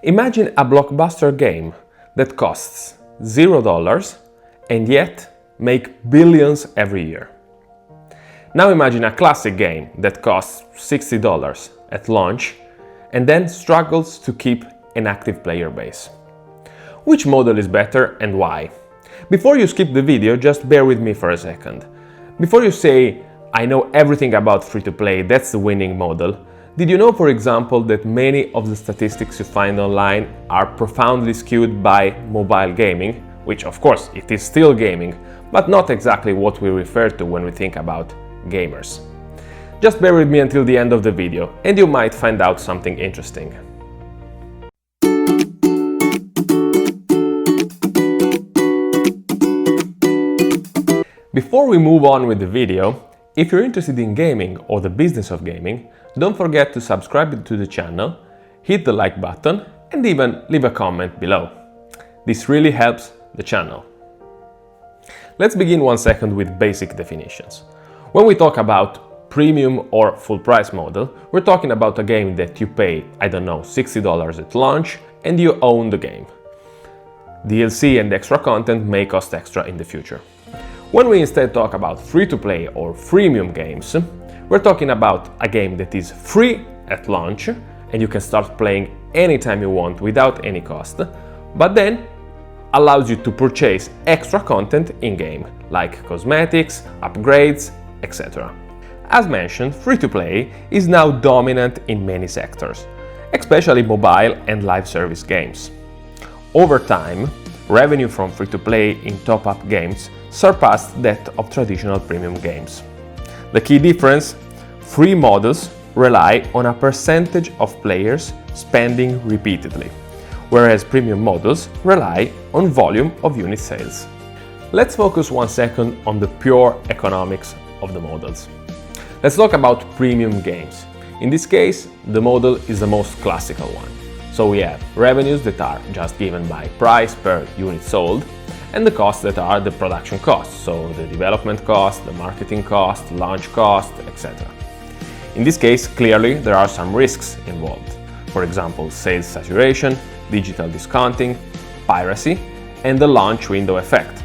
Imagine a blockbuster game that costs $0 and yet make billions every year. Now imagine a classic game that costs $60 at launch and then struggles to keep an active player base. Which model is better and why? Before you skip the video, just bear with me for a second. Before you say, I know everything about free-to-play, that's the winning model, did you know, for example, that many of the statistics you find online are profoundly skewed by mobile gaming, which of course it is still gaming, but not exactly what we refer to when we think about gamers. Just bear with me until the end of the video and you might find out something interesting. Before we move on with the video, if you're interested in gaming or the business of gaming, don't forget to subscribe to the channel, hit the like button and even leave a comment below. This really helps the channel. Let's begin 1 second with basic definitions. When we talk about premium or full price model, we're talking about a game that you pay, I don't know, $60 at launch and you own the game. DLC and extra content may cost extra in the future. When we instead talk about free-to-play or freemium games, we're talking about a game that is free at launch and you can start playing anytime you want without any cost, but then allows you to purchase extra content in-game, like cosmetics, upgrades, etc. As mentioned, free-to-play is now dominant in many sectors, especially mobile and live service games. Over time, revenue from free-to-play in top-up games surpassed that of traditional premium games. The key difference? Free models rely on a percentage of players spending repeatedly, whereas premium models rely on volume of unit sales. Let's focus 1 second on the pure economics of the models. Let's talk about premium games. In this case, the model is the most classical one. So we have revenues that are just given by price per unit sold, and the costs that are the production costs, so the development cost, the marketing cost, launch cost, etc. In this case, clearly there are some risks involved. For example, sales saturation, digital discounting, piracy, and the launch window effect.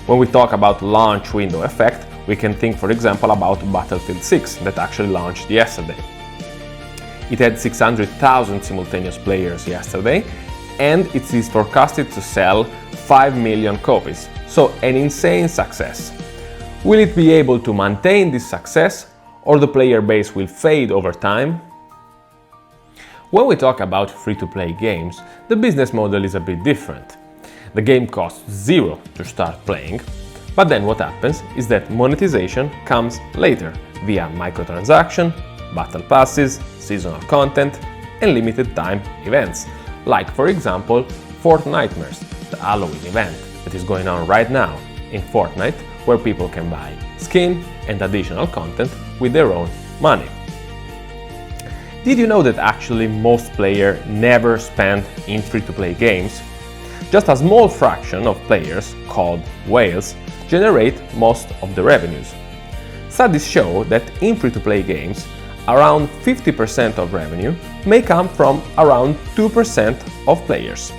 When we talk about launch window effect, we can think, for example, about Battlefield 6 that actually launched yesterday. It had 600,000 simultaneous players yesterday, and it is forecasted to sell 5 million copies, so an insane success. Will it be able to maintain this success, or the player base will fade over time? When we talk about free-to-play games, the business model is a bit different. The game costs $0 to start playing, but then what happens is that monetization comes later via microtransaction, battle passes, seasonal content, and limited time events, like for example Fortnitemares, the Halloween event that is going on right now in Fortnite, where people can buy skin and additional content with their own money. Did you know that actually most players never spend in free-to-play games? Just a small fraction of players, called whales, generate most of the revenues. Studies show that in free-to-play games, around 50% of revenue may come from around 2% of players.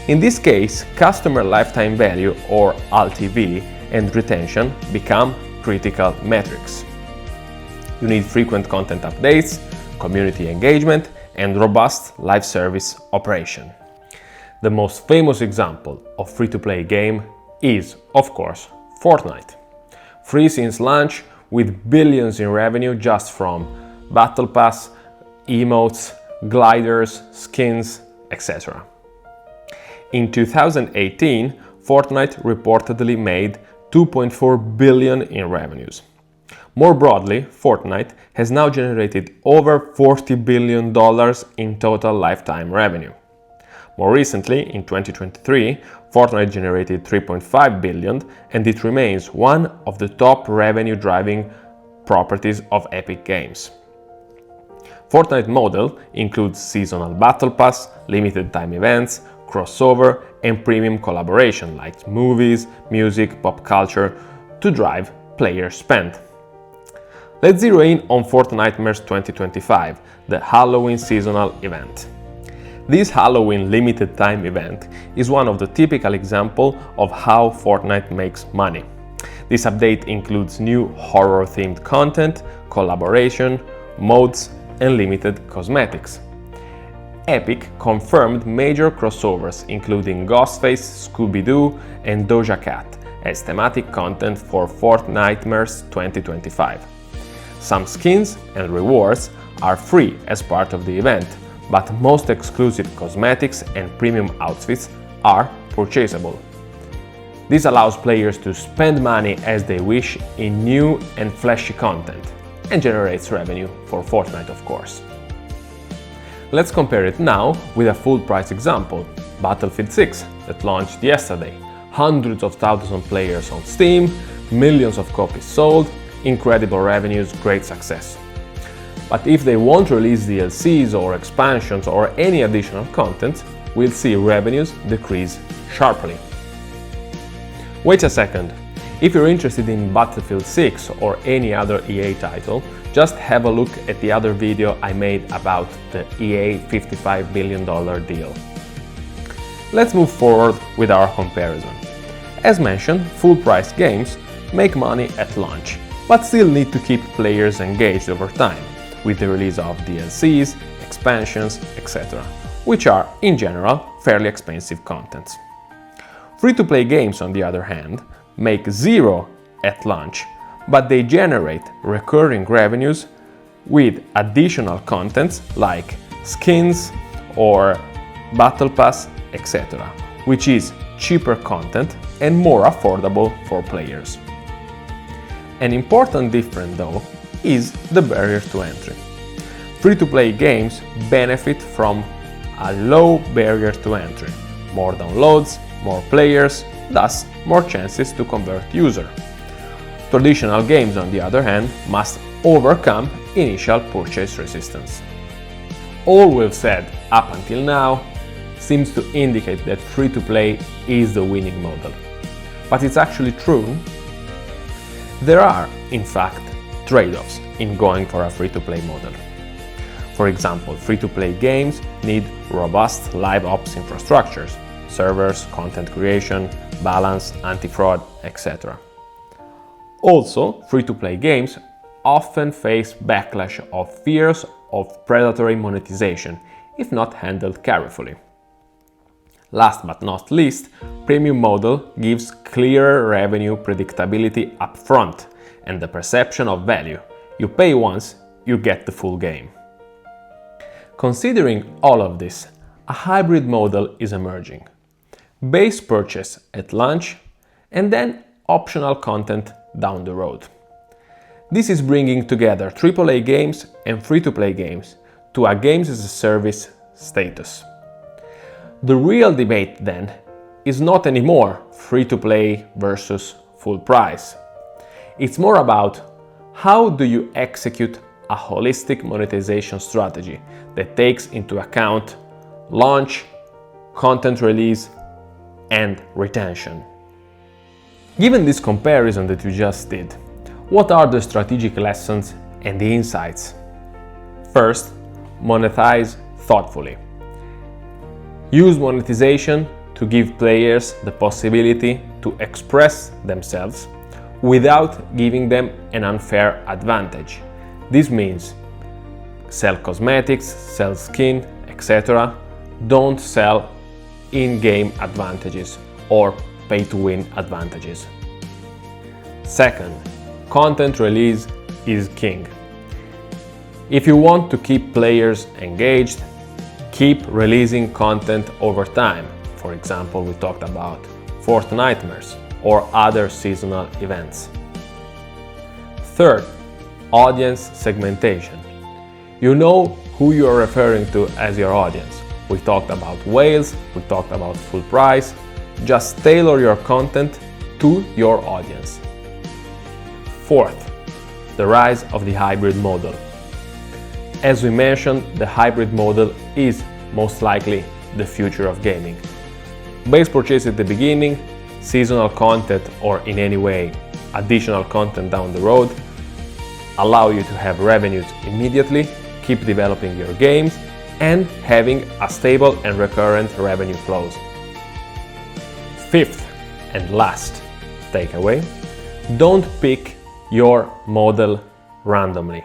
In this case, customer lifetime value, or LTV, and retention become critical metrics. You need frequent content updates, community engagement, and robust live service operation. The most famous example of free-to-play game is, of course, Fortnite. Free since launch, with billions in revenue just from Battle Pass, emotes, gliders, skins, etc. In 2018, Fortnite reportedly made $2.4 billion in revenues. More broadly, Fortnite has now generated over $40 billion in total lifetime revenue. More recently, in 2023, Fortnite generated $3.5 billion, and it remains one of the top revenue-driving properties of Epic Games. Fortnite model includes seasonal battle pass, limited time events, crossover, and premium collaboration like movies, music, pop culture to drive player spend. Let's zero in on Fortnitemares 2025, the Halloween seasonal event. This Halloween limited time event is one of the typical examples of how Fortnite makes money. This update includes new horror-themed content, collaboration, modes, and limited cosmetics. Epic confirmed major crossovers including Ghostface, Scooby-Doo, and Doja Cat as thematic content for Fortnitemares 2025. Some skins and rewards are free as part of the event, but most exclusive cosmetics and premium outfits are purchasable. This allows players to spend money as they wish in new and flashy content, and generates revenue for Fortnite, of course. Let's compare it now with a full-price example, Battlefield 6, that launched yesterday. Hundreds of thousands of players on Steam, millions of copies sold, incredible revenues, great success. But if they won't release DLCs or expansions or any additional content, we'll see revenues decrease sharply. Wait a second. If you're interested in Battlefield 6 or any other EA title, just have a look at the other video I made about the EA $55 billion deal. Let's move forward with our comparison. As mentioned, full-price games make money at launch, but still need to keep players engaged over time, with the release of DLCs, expansions, etc., which are, in general, fairly expensive contents. Free-to-play games, on the other hand, make zero at launch, but they generate recurring revenues with additional contents like skins or battle pass, etc., which is cheaper content and more affordable for players. An important difference, though, is the barrier to entry. Free-to-play games benefit from a low barrier to entry, more downloads, more players, thus more chances to convert users. Traditional games, on the other hand, must overcome initial purchase resistance. All we've said up until now seems to indicate that free-to-play is the winning model. But it's actually true? There are, in fact, trade-offs in going for a free-to-play model. For example, free-to-play games need robust live ops infrastructures, servers, content creation, balance, anti-fraud, etc. Also, free-to-play games often face backlash of fears of predatory monetization if not handled carefully. Last but not least, premium model gives clearer revenue predictability upfront and the perception of value. You pay once, you get the full game. Considering all of this, a hybrid model is emerging. Base purchase at launch and then optional content down the road. This is bringing together AAA games and free-to-play games to a games as a service status. The real debate then is not anymore free-to-play versus full price. It's more about how do you execute a holistic monetization strategy that takes into account launch, content release, and retention. Given this comparison that we just did, what are the strategic lessons and the insights? First, monetize thoughtfully. Use monetization to give players the possibility to express themselves without giving them an unfair advantage. This means sell cosmetics, sell skin, etc. Don't sell in-game advantages or pay-to-win advantages. Second, content release is king. If you want to keep players engaged, keep releasing content over time. For example, we talked about Fortnitemares or other seasonal events. Third, audience segmentation. You know who you are referring to as your audience. We talked about whales, we talked about full price. Just tailor your content to your audience. Fourth, the rise of the hybrid model. As we mentioned, the hybrid model is most likely the future of gaming. Base purchase at the beginning, seasonal content or in any way additional content down the road allow you to have revenues immediately, keep developing your games, and having a stable and recurrent revenue flows. Fifth and last takeaway, don't pick your model randomly.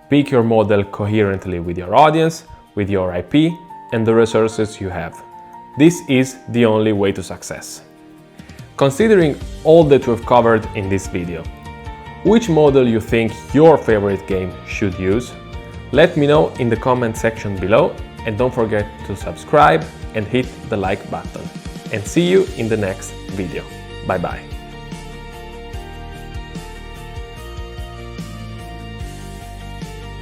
Pick your model coherently with your audience, with your IP, and the resources you have. This is the only way to success. Considering all that we've covered in this video, which model you think your favorite game should use? Let me know in the comment section below, and don't forget to subscribe and hit the like button. And see you in the next video. Bye bye.